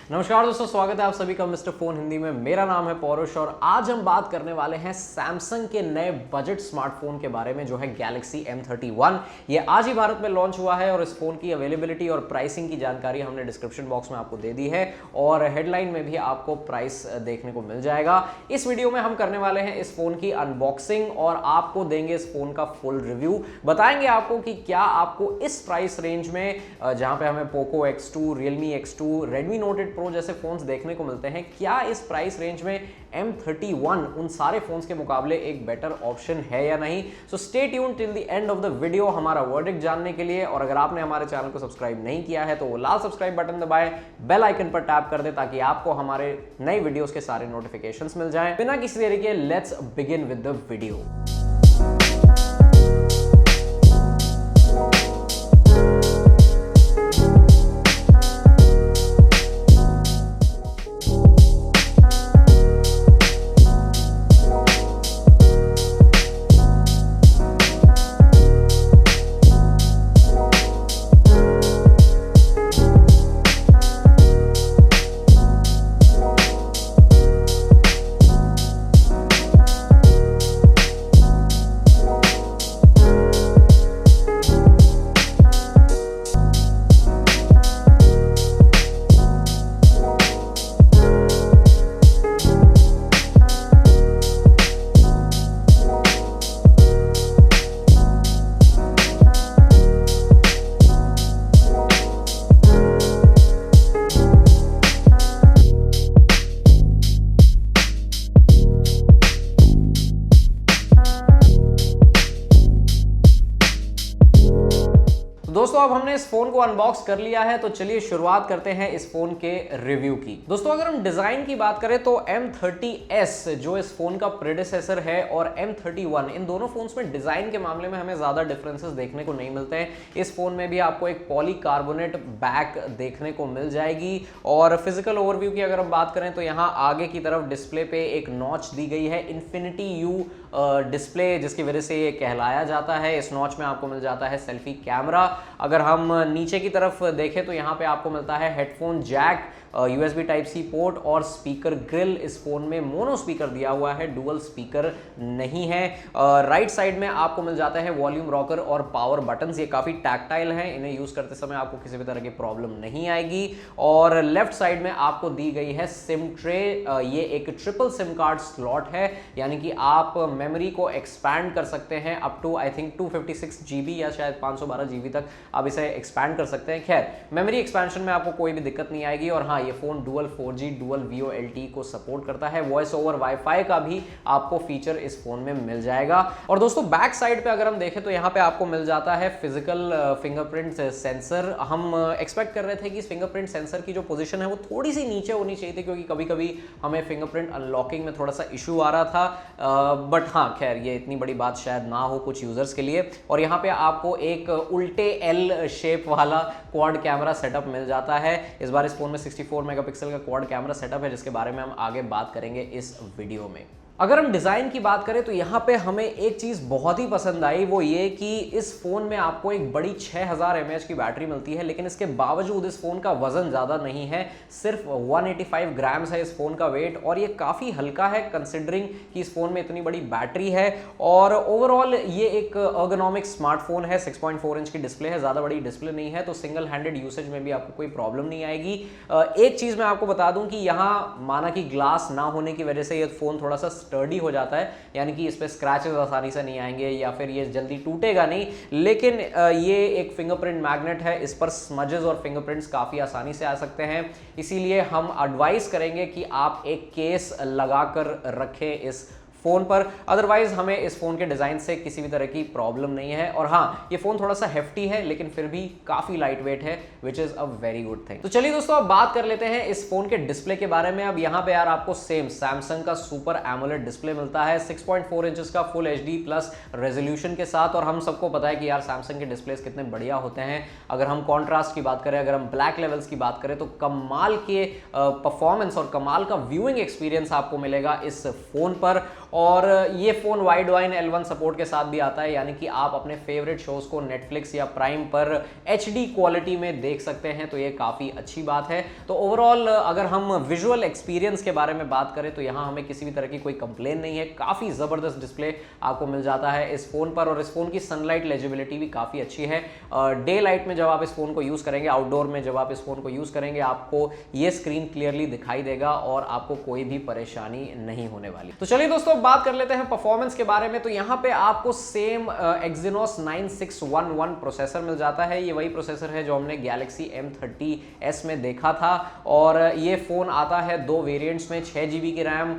नमस्कार दोस्तों, स्वागत है आप सभी का मिस्टर फोन हिंदी में। मेरा नाम है पौरुष और आज हम बात करने वाले हैं सैमसंग के नए बजट स्मार्टफोन के बारे में जो है गैलेक्सी M31। ये आज ही भारत में लॉन्च हुआ है और इस फोन की अवेलेबिलिटी और प्राइसिंग की जानकारी हमने डिस्क्रिप्शन बॉक्स में आपको दे दी है और हेडलाइन में भी आपको प्राइस देखने को मिल जाएगा। इस वीडियो में हम करने वाले हैं इस फोन की अनबॉक्सिंग और आपको देंगे इस फोन का फुल रिव्यू। बताएंगे आपको कि क्या आपको इस प्राइस रेंज में जहां पे हमें Poco X2, Realme X2, Redmi Note 8 Pro जैसे फोन्स देखने को मिलते हैं, क्या इस प्राइस रेंज में M31 उन सारे फोन्स के मुकाबले एक बेटर ऑप्शन है या नहीं। So stay tuned till the end of the video हमारा वर्डिक्ट जानने के लिए। और अगर आपने हमारे चैनल को सब्सक्राइब नहीं किया है तो वो लाल सब्सक्राइब बटन दबाएं, बेल आइकन पर टैप कर दे ताकि आपको हमारे नए वीडियोस के सारे नोटिफिकेशंस मिल जाएं। बिना किसी देरी के let's begin with the video. दोस्तों अब हमने इस फोन को अनबॉक्स कर लिया है तो चलिए शुरुआत करते हैं इस फोन के रिव्यू की। दोस्तों अगर हम डिजाइन की बात करें तो M30s जो इस फोन का प्रेडेसेसर है और M31 इन दोनों फोन्स में डिजाइन के मामले में हमें ज्यादा डिफरेंसेस देखने को नहीं मिलते हैं। इस फोन में भी आपको एक पॉलीकार्बोनेट बैक देखने को मिल जाएगी और फिजिकल ओवरव्यू की अगर हम बात करें तो यहाँ आगे की तरफ डिस्प्ले पे एक नॉच दी गई है, इन्फिनिटी यू डिस्प्ले, जिसकी वजह से ये कहलाया जाता है। इस नॉच में आपको मिल जाता है सेल्फी कैमरा। अगर हम नीचे की तरफ देखें तो यहाँ पे आपको मिलता है headphone jack, USB Type-C port और स्पीकर ग्रिल। इस फोन में मोनो स्पीकर दिया हुआ है, डुअल स्पीकर नहीं है। राइट साइड में आपको मिल जाता है वॉल्यूम रॉकर और पावर बटन्स। ये काफ़ी टैक्टाइल हैं, इन्हें यूज़ करते समय आपको किसी भी तरह की प्रॉब्लम नहीं आएगी। और लेफ्ट साइड में आपको दी गई है सिम ट्रे। ये एक ट्रिपल सिम कार्ड स्लॉट है, यानी कि आप मेमोरी को एक्सपैंड कर सकते हैं up to I think 256 GB या शायद 512 GB तक आप इसे एक्सपैंड कर सकते हैं। खैर, मेमोरी एक्सपेंशन में आपको कोई भी दिक्कत नहीं आएगी। और हाँ, ये phone dual 4G dual VoLTE को सपोर्ट करता है। वॉइस ओवर वाईफाई का भी आपको फीचर इस फोन में मिल जाएगा। और दोस्तों बैक साइड पे अगर हम देखें तो यहाँ पे आपको मिल जाता है फिजिकल फिंगरप्रिंट सेंसर। हम एक्सपेक्ट कर रहे थे कि इस फिंगरप्रिंट सेंसर की जो पोजीशन है वो थोड़ी सी नीचे होनी चाहिए थी, क्योंकि कभी कभी हमें फिंगरप्रिंट अनलॉकिंग में थोड़ा सा इशू आ रहा था। बट हाँ, खैर ये इतनी बड़ी बात शायद ना हो कुछ यूजर्स के लिए। और यहाँ पे आपको एक उल्टे L शेप वाला क्वाड कैमरा सेटअप मिल जाता है। इस बार इस फोन में 64 मेगापिक्सल का क्वाड कैमरा सेटअप है, जिसके बारे में हम आगे बात करेंगे इस वीडियो में। अगर हम डिज़ाइन की बात करें तो यहाँ पे हमें एक चीज़ बहुत ही पसंद आई, वो ये कि इस फ़ोन में आपको एक बड़ी 6000 mAh की बैटरी मिलती है, लेकिन इसके बावजूद इस फ़ोन का वज़न ज़्यादा नहीं है, सिर्फ 185 ग्राम्स है इस फ़ोन का वेट। और ये काफ़ी हल्का है कंसिडरिंग कि इस फ़ोन में इतनी बड़ी बैटरी है। और ओवरऑल ये एक अर्गोनॉमिक स्मार्टफोन है, 6.4 इंच की डिस्प्ले है, ज़्यादा बड़ी डिस्प्ले नहीं है, तो सिंगल हैंडेड यूसेज में भी आपको कोई प्रॉब्लम नहीं आएगी। एक चीज़ मैं आपको बता दूँ कि यहाँ माना कि ग्लास ना होने की वजह से ये फ़ोन थोड़ा सा स्टर्डी हो जाता है, यानी कि इस पे स्क्रैचेस आसानी से नहीं आएंगे या फिर ये जल्दी टूटेगा नहीं। लेकिन ये एक फिंगरप्रिंट मैग्नेट है, इस पर स्मजेस और फिंगरप्रिंट्स काफ़ी आसानी से आ सकते हैं, इसीलिए हम एडवाइस करेंगे कि आप एक केस लगाकर रखें इस फोन पर। अदरवाइज हमें इस फोन के डिजाइन से किसी भी तरह की प्रॉब्लम नहीं है। और हाँ, ये फोन थोड़ा सा हेफ्टी है लेकिन फिर भी काफी लाइट वेट है, which is a very good thing. तो चलिए दोस्तों अब बात कर लेते हैं इस फोन के डिस्प्ले के बारे में। अब यहाँ पे यार आपको सेम सैमसंग का सुपर एमोलेड डिस्प्ले मिलता है 6.4 इंचेस का फुल HD प्लस रेजोल्यूशन के साथ। और हम सबको पता है कि यार सैमसंग के डिस्प्लेस कितने बढ़िया होते हैं। अगर हम कॉन्ट्रास्ट की बात करें, अगर हम ब्लैक लेवल्स की बात करें, तो कमाल के परफॉर्मेंस और कमाल का व्यूइंग एक्सपीरियंस आपको मिलेगा इस फोन पर। और ये phone wide wine L1 support के साथ भी आता है, यानी कि आप अपने फेवरेट शोज को नेटफ्लिक्स या प्राइम पर HD क्वालिटी में देख सकते हैं, तो ये काफी अच्छी बात है। तो ओवरऑल अगर हम विजुअल एक्सपीरियंस के बारे में बात करें तो यहां हमें किसी भी तरह की कोई कंप्लेन नहीं है। काफी जबरदस्त डिस्प्ले आपको मिल जाता है इस फोन पर, और इस फोन की सनलाइट लेजिबिलिटी भी काफी अच्छी है। डे लाइट में जब आप इस फोन को यूज करेंगे, आउटडोर में जब आप इस फोन को यूज करेंगे, आपको ये स्क्रीन क्लियरली दिखाई देगा और आपको कोई भी परेशानी नहीं होने वाली। तो चलिए दोस्तों बात कर लेते हैं परफॉर्मेंस के बारे में। तो यहां पे आपको सेम Exynos 9611 प्रोसेसर मिल जाता है। ये वही प्रोसेसर है जो हमने Galaxy M30s में देखा था, और ये फोन आता है दो वेरिएंट्स में, 6GB की रैम,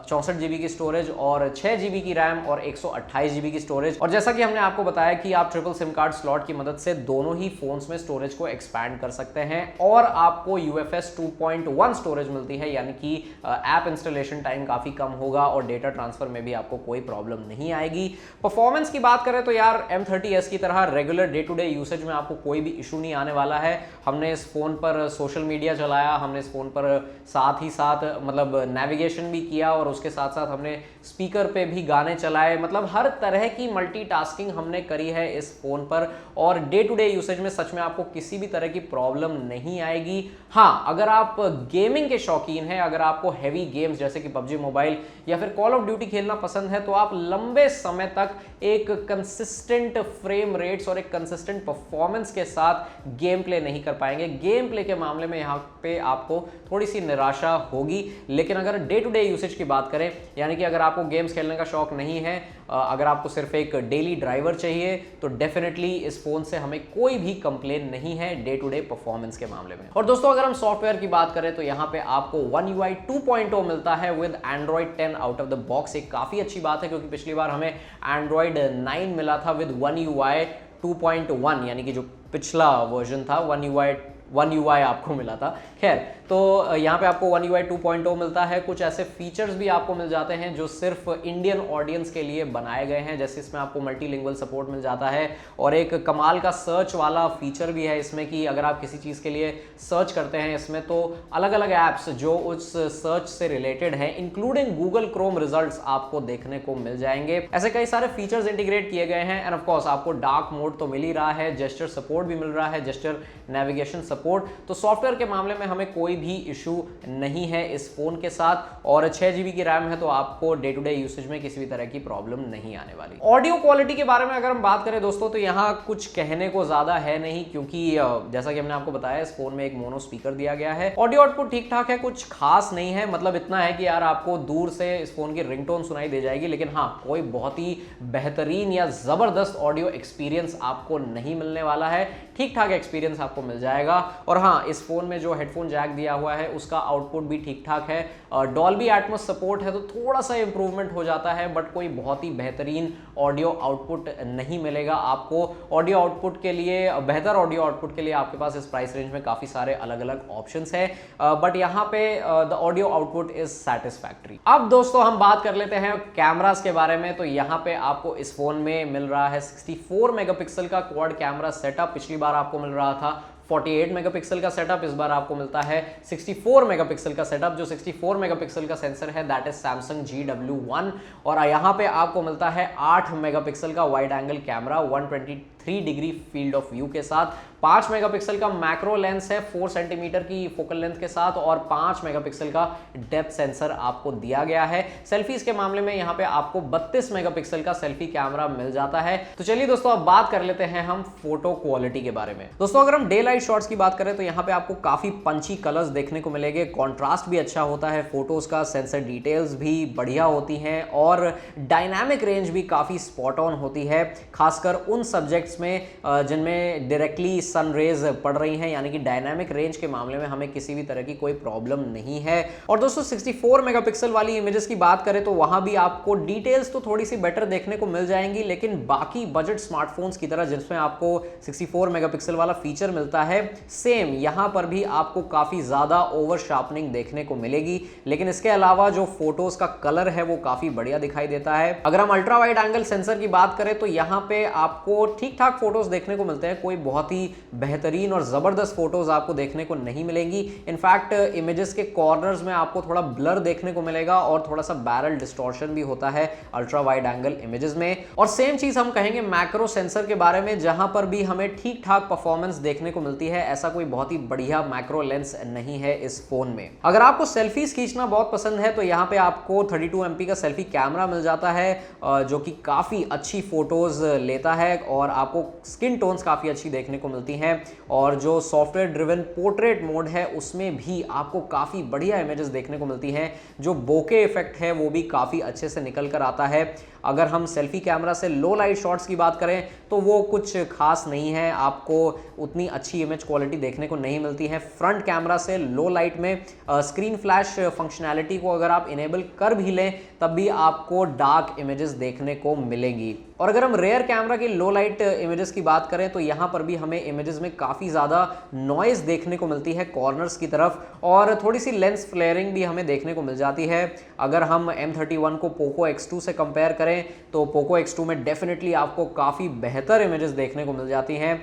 64GB की स्टोरेज, और 6GB की रैम और 128GB की स्टोरेज। और जैसा कि हमने आपको बताया कि आप ट्रिपल सिम कार्ड स्लॉट की मदद से दोनों ही फोन्स में स्टोरेज को एक्सपैंड कर सकते हैं, और आपको UFS 2.1 स्टोरेज मिलती है, यानी कि ऐप इंस्टॉलेशन टाइम काफी कम होगा और डेटा ट्रांसफर में भी आपको कोई प्रॉब्लम नहीं आएगी। परफॉर्मेंस की बात करें तो यार M30s की तरह regular day to day usage में आपको कोई भी इशू नहीं आने वाला है। हमने इस फोन पर सोशल मीडिया चलाया, हमने इस फोन पर साथ ही साथ मतलब नेविगेशन भी किया, और उसके साथ साथ हमने स्पीकर पे भी गाने चलाए, मतलब हर तरह की मल्टीटास्किंग हमने करी है इस फोन पर, और डे टू डे यूसेज में सच में आपको किसी भी तरह की प्रॉब्लम नहीं आएगी। हाँ, अगर आप गेमिंग के शौकीन हैं, अगर आपको हैवी गेम्स जैसे कि PUBG मोबाइल या फिर कॉल ऑफ ड्यूटी खेलना पसंद है, तो आप लंबे समय तक एक कंसिस्टेंट फ्रेम रेट्स और एक कंसिस्टेंट परफॉर्मेंस के साथ गेम प्ले नहीं कर पाएंगे। गेम प्ले के मामले में यहाँ पे आपको थोड़ी सी निराशा होगी, लेकिन अगर डे टू डे यूसेज की बात करें, यानी कि अगर आपको गेम्स खेलने का शौक नहीं है, अगर आपको सिर्फ एक डेली ड्राइवर चाहिए, तो डेफिनेटली इस फोन से हमें कोई भी कंप्लेन नहीं है डे टू डे परफॉर्मेंस के मामले में। और दोस्तों अगर हम सॉफ्टवेयर की बात करें तो यहाँ पे आपको One UI 2.0 मिलता है with Android 10 out of the box. एक काफी अच्छी बात है, क्योंकि पिछली बार हमें Android 9 मिला था विद One UI 2.1, यानी कि जो पिछला वर्जन था One UI आपको मिला था। खैर, तो यहाँ पे आपको One UI 2.0 मिलता है। कुछ ऐसे फीचर्स भी आपको मिल जाते हैं जो सिर्फ इंडियन ऑडियंस के लिए बनाए गए हैं, जैसे इसमें आपको मल्टीलिंगुअल सपोर्ट मिल जाता है, और एक कमाल का सर्च वाला फीचर भी है इसमें, कि अगर आप किसी चीज़ के लिए सर्च करते हैं इसमें, तो अलग अलग ऐप्स जो उस सर्च से रिलेटेड है, इंक्लूडिंग गूगल क्रोम रिजल्ट्स, आपको देखने को मिल जाएंगे। ऐसे कई सारे फीचर्स इंटीग्रेट किए गए हैं, एंड ऑफ कोर्स आपको डार्क मोड तो मिल ही रहा है, जेस्चर सपोर्ट भी मिल रहा है, जेस्चर नेविगेशन सपोर्ट। तो सॉफ्टवेयर के मामले में हमें कोई भी इशू नहीं है इस फोन के साथ, और 6GB की रैम है, तो आपको डे टू डे यूसेज में किसी भी तरह की प्रॉब्लम नहीं आने वाली। ऑडियो क्वालिटी के बारे में अगर हम बात करें दोस्तों, तो यहाँ कुछ कहने को ज्यादा है नहीं, क्योंकि जैसा कि हमने आपको बताया, इस फोन में एक मोनो स्पीकर दिया गया है। ऑडियो आउटपुट ठीक ठाक है, कुछ खास नहीं है, मतलब इतना है कि यार आपको दूर से इस फोन की रिंगटोन सुनाई दे जाएगी, लेकिन हाँ, कोई बहुत ही बेहतरीन या जबरदस्त ऑडियो एक्सपीरियंस आपको नहीं मिलने वाला है। ठीक ठाक एक्सपीरियंस आपको मिल जाएगा। और हाँ, इस फोन में जो हेडफोन जैक दिया हुआ है उसका आउटपुट भी ठीक ठाक है। डॉल्बी एटमॉस सपोर्ट है, तो थोड़ा सा इंप्रूवमेंट हो जाता है, बट कोई बहुत ही बेहतरीन ऑडियो आउटपुट नहीं मिलेगा आपको। ऑडियो आउटपुट के लिए, बेहतर ऑडियो आउटपुट के लिए आपके पास इस प्राइस रेंज में काफी सारे अलग अलग ऑप्शंस है, बट यहाँ पे the audio output is satisfactory. अब दोस्तों हम बात कर लेते हैं कैमरास के बारे में। तो यहाँ पे आपको इस फोन में मिल रहा है 64 मेगापिक्सल का क्वाड कैमरा सेटअप। पिछली बार आपको मिल रहा था 48 मेगापिक्सल का सेटअप, इस बार आपको मिलता है 64 मेगापिक्सल का सेटअप। जो 64 मेगापिक्सल का सेंसर है दैट इज Samsung GW1, और यहाँ पे आपको मिलता है 8 मेगापिक्सल का wide angle camera 123 degree field of view के साथ। 5 मेगापिक्सल का मैक्रो लेंस है 4 सेंटीमीटर की फोकल लेंथ के साथ, और 5 मेगापिक्सल का डेप्थ सेंसर आपको दिया गया है। सेल्फीज के मामले में यहाँ पे आपको 32 मेगापिक्सल का सेल्फी कैमरा मिल जाता है। तो चलिए दोस्तों अब बात कर लेते हैं हम फोटो क्वालिटी के बारे में। दोस्तों अगर हम डे लाइट शॉट्स की बात करें तो यहाँ पे आपको काफी पंची कलर्स देखने को मिलेंगे, कॉन्ट्रास्ट भी अच्छा होता है फोटोज का, सेंसर डिटेल्स भी बढ़िया होती हैं, और डायनामिक रेंज भी काफी स्पॉट ऑन होती है, खासकर उन सब्जेक्ट्स में जिनमें डायरेक्टली सन रेज पड़ रही हैं, यानी कि डायनामिक रेंज के मामले में हमें किसी भी तरह की कोई प्रॉब्लम नहीं है। और दोस्तों 64 मेगापिक्सल वाली इमेजेस की बात करें तो वहां भी आपको डिटेल्स तो थोड़ी सी बेटर देखने को मिल जाएंगी, लेकिन बाकी बजट स्मार्टफोन्स की तरह जिसमें आपको 64 मेगापिक्सल वाला फीचर मिलता है, सेम यहां पर भी आपको काफी ज्यादा ओवर शार्पनिंग देखने को मिलेगी। लेकिन इसके अलावा जो फोटोज का कलर है वो काफी बढ़िया दिखाई देता है। अगर हम अल्ट्रा वाइड एंगल सेंसर की बात करें तो यहां पे आपको ठीक ठाक फोटोज देखने को मिलते हैं, कोई बहुत ही बेहतरीन और जबरदस्त फोटोज आपको देखने को नहीं मिलेंगी। इनफैक्ट इमेजेस के कॉर्नर्स में आपको थोड़ा ब्लर देखने को मिलेगा और थोड़ा सा बैरल डिस्टॉर्शन भी होता है अल्ट्रा वाइड एंगल इमेजेस में। और सेम चीज हम कहेंगे मैक्रो सेंसर के बारे में, जहां पर भी हमें ठीक ठाक परफॉर्मेंस देखने को मिलती है। ऐसा कोई बहुत ही बढ़िया मैक्रो लेंस नहीं है इस फोन में। अगर आपको सेल्फीज खींचना बहुत पसंद है तो यहाँ पे आपको 32 MP का सेल्फी कैमरा मिल जाता है, जो कि काफी अच्छी फोटोज लेता है और आपको स्किन टोन्स काफी अच्छी देखने को मिलती हैं। और जो सॉफ्टवेयर ड्रिवन पोर्ट्रेट मोड है उसमें भी आपको काफी बढ़िया इमेजेस देखने को मिलती हैं। जो बोके इफेक्ट है वो भी काफी अच्छे से निकल कर आता है। अगर हम सेल्फी कैमरा से लो लाइट शॉट्स की बात करें तो वो कुछ खास नहीं है, आपको उतनी अच्छी इमेज क्वालिटी देखने को नहीं मिलती है। फ्रंट कैमरा से लो लाइट में स्क्रीन फ्लैश फंक्शनैलिटी को अगर आप इनेबल कर भी लें तब भी आपको डार्क इमेजेस देखने को मिलेंगी। और अगर हम रेयर कैमरा की लो लाइट इमेजेस की बात करें तो यहाँ पर भी हमें इमेजेस में काफ़ी ज़्यादा नॉइज देखने को मिलती है कॉर्नर्स की तरफ, और थोड़ी सी लेंस फ्लेयरिंग भी हमें देखने को मिल जाती है। अगर हम M31 को पोको X2 से कंपेयर करें तो पोको X2 में डेफिनेटली आपको काफ़ी बेहतर इमेजेस देखने को मिल जाती हैं।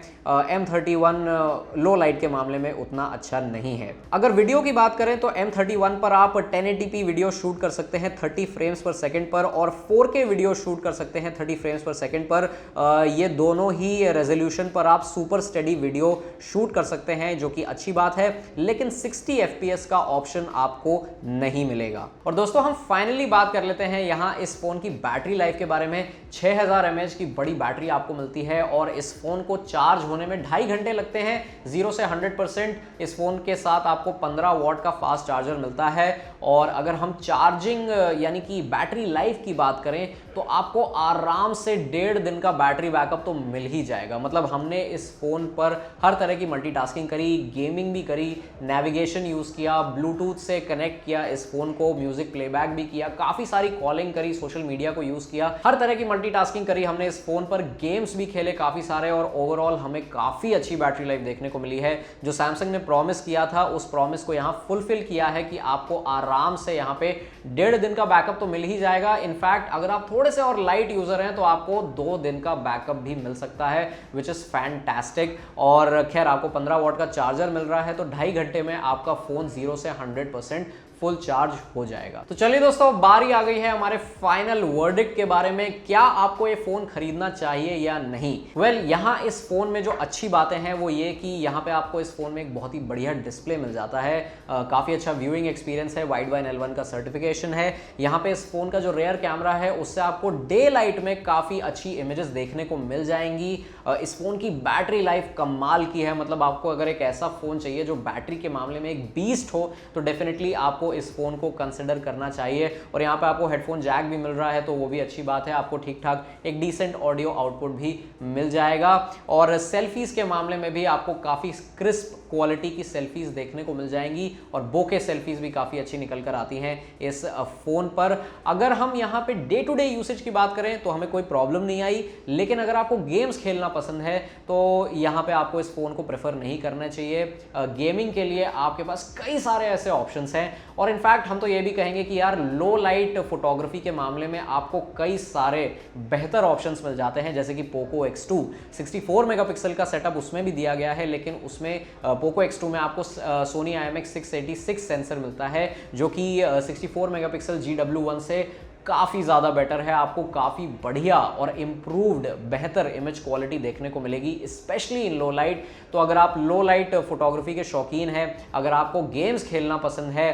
M31 लो लाइट के मामले में उतना अच्छा नहीं है। अगर वीडियो की बात करें तो M31 पर आप 1080p वीडियो शूट कर सकते हैं 30 फ्रेम्स पर सेकंड पर, और 4K वीडियो शूट कर सकते हैं 30 फ्रेम्स पर सेकंड पर। ये दोनों ही रेजोल्यूशन पर आप सुपर स्टेडी वीडियो शूट कर सकते हैं, जो कि अच्छी बात है, लेकिन 60 FPS का ऑप्शन आपको नहीं मिलेगा। और दोस्तों हम फाइनली बात कर लेते हैं यहाँ इस फोन की बैटरी लाइफ के बारे में। 6000 mAh की बड़ी बैटरी आपको मिलती है और इस फोन को चार्ज होने में 2.5 घंटे लगते हैं 0 से 100%। इस फोन के साथ आपको 15 वॉट का फास्ट चार्जर मिलता है। और अगर हम चार्जिंग यानी कि बैटरी लाइफ की बात करें तो आपको आराम से 1.5 दिन का बैटरी बैकअप तो मिल ही जाएगा। मतलब हमने इस फोन पर हर तरह की मल्टीटास्किंग करी, गेमिंग भी करी, नेविगेशन यूज किया, ब्लूटूथ से कनेक्ट किया इस फोन को, म्यूजिक प्लेबैक भी किया, काफी सारी कॉलिंग करी, सोशल मीडिया को यूज किया, हर तरह की मल्टीटास्किंग करी हमने इस फोन पर, गेम्स भी खेले काफी सारे, और ओवरऑल हमें काफी अच्छी बैटरी लाइफ देखने को मिली है। जो सैमसंग ने प्रॉमिस किया था उस प्रॉमिस को यहाँ फुलफिल किया है कि आपको आराम से यहाँ पे 1.5 दिन का बैकअप तो मिल ही जाएगा। इनफैक्ट अगर आप थोड़े से और लाइट यूजर हैं तो आपको 2 दिन का बैकअप भी मिल सकता है, विच इज फैंटास्टिक। और खैर आपको 15 वॉट का चार्जर मिल रहा है तो 2.5 घंटे में आपका फोन 0 से 100% फुल चार्ज हो जाएगा। तो चलिए दोस्तों, बारी आ गई है हमारे फाइनल वर्डिक्ट के बारे में, क्या आपको ये फोन खरीदना चाहिए या नहीं। यहाँ इस फोन में जो अच्छी बातें हैं वो ये कि यहाँ पे आपको इस फोन में एक बहुत ही बढ़िया डिस्प्ले मिल जाता है, काफी अच्छा व्यूइंग एक्सपीरियंस है, वाइड बाय L1 का सर्टिफिकेशन है। यहाँ पे इस फोन का जो रेयर कैमरा है उससे आपको डे लाइट में काफी अच्छी इमेजेस देखने को मिल जाएंगी। इस फोन की बैटरी लाइफ कमाल की है, मतलब आपको अगर एक ऐसा फोन चाहिए जो बैटरी के मामले में एक बीस्ट हो तो डेफिनेटली आपको इस फोन को कंसिडर करना चाहिए। और यहाँ पे आपको हेडफोन जैक भी मिल रहा है तो वो भी अच्छी बात है, आपको ठीक ठाक एक डिसेंट ऑडियो आउटपुट भी मिल जाएगा। और सेल्फीज के मामले में भी आपको काफी क्रिस्प क्वालिटी की सेल्फीज देखने को मिल जाएंगी और बोके सेल्फीज भी काफी अच्छी निकल कर आती हैं इस फोन पर। अगर हम यहाँ पे डे टू डे यूसेज की बात करें तो हमें कोई प्रॉब्लम नहीं आई, लेकिन अगर आपको गेम्स खेलना पसंद है तो यहाँ पे आपको इस फोन को प्रेफर नहीं करना चाहिए। गेमिंग के लिए आपके पास कई सारे ऐसे ऑप्शंस हैं, और इनफैक्ट हम तो ये भी कहेंगे कि यार लो लाइट फोटोग्राफी के मामले में आपको कई सारे बेहतर ऑप्शंस मिल जाते हैं, जैसे कि पोको X2 64 मेगापिक्सल का सेटअप उसमें भी दिया गया है, लेकिन उसमें पोको X2 में आपको सोनी IMX686 सेंसर मिलता है जो कि 64 मेगापिक्सल GW1 से काफ़ी ज़्यादा बेटर है। आपको काफ़ी बढ़िया और इम्प्रूव्ड बेहतर इमेज क्वालिटी देखने को मिलेगी, स्पेशली इन लो लाइट। तो अगर आप लो लाइट फोटोग्राफी के शौकीन हैं, अगर आपको गेम्स खेलना पसंद है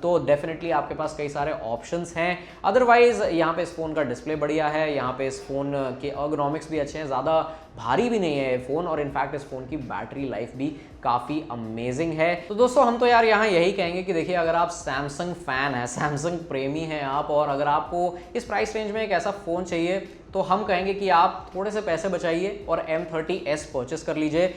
तो डेफिनेटली आपके पास कई सारे ऑप्शंस हैं। अदरवाइज यहाँ पे इस फ़ोन का डिस्प्ले बढ़िया है, यहाँ पे इस फ़ोन के अर्गोनॉमिक्स भी अच्छे हैं, ज़्यादा भारी भी नहीं है ये फ़ोन, और इनफैक्ट इस फ़ोन की बैटरी लाइफ भी काफ़ी अमेजिंग है। तो दोस्तों हम तो यार यहाँ यही कहेंगे कि देखिए, अगर आप सैमसंग फ़ैन हैं, सैमसंग प्रेमी हैं आप, और अगर आपको इस प्राइस रेंज में एक ऐसा फ़ोन चाहिए तो हम कहेंगे कि आप थोड़े से पैसे बचाइए और M30s परचेस कर लीजिए।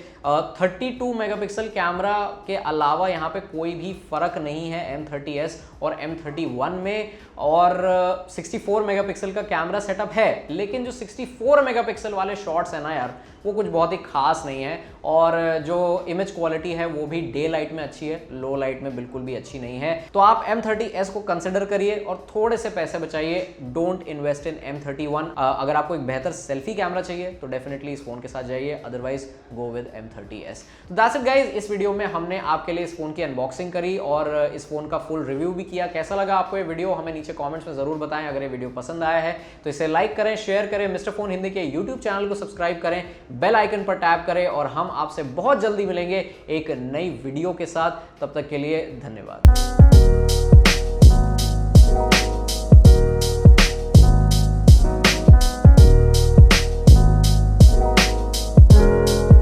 32 मेगापिक्सल कैमरा के अलावा यहाँ पे कोई भी फ़र्क नहीं है M30s और M31 में, और 64 मेगापिक्सल का कैमरा सेटअप है, लेकिन जो 64 मेगापिक्सल वाले शॉट्स हैं ना यार, वो कुछ बहुत ही खास नहीं है। और जो इमेज क्वालिटी है वो भी डे लाइट में अच्छी है, लो लाइट में बिल्कुल भी अच्छी नहीं है। तो आप M30s को कंसिडर करिए और थोड़े से पैसे बचाइए। Don't invest in M31। अगर आपको एक बेहतर सेल्फी कैमरा चाहिए तो डेफिनेटली इस फोन के साथ जाइए, otherwise go with M30s। That's it guys, इस वीडियो में हमने आपके लिए इस फोन की अनबॉक्सिंग करी और इस फोन का फुल रिव्यू भी किया। कैसा लगा आपको ये वीडियो, हमें नीचे कमेंट्स में जरूर बताएं। अगर ये वीडियो पसंद आया है तो इसे लाइक करें, शेयर करें, मिस्टर फोन हिंदी के यूट्यूब चैनल को सब्सक्राइब करें, बेल आइकन पर टैप करें और हम आपसे बहुत जल्दी मिलेंगे एक नई वीडियो के साथ। तब तक के लिए धन्यवाद।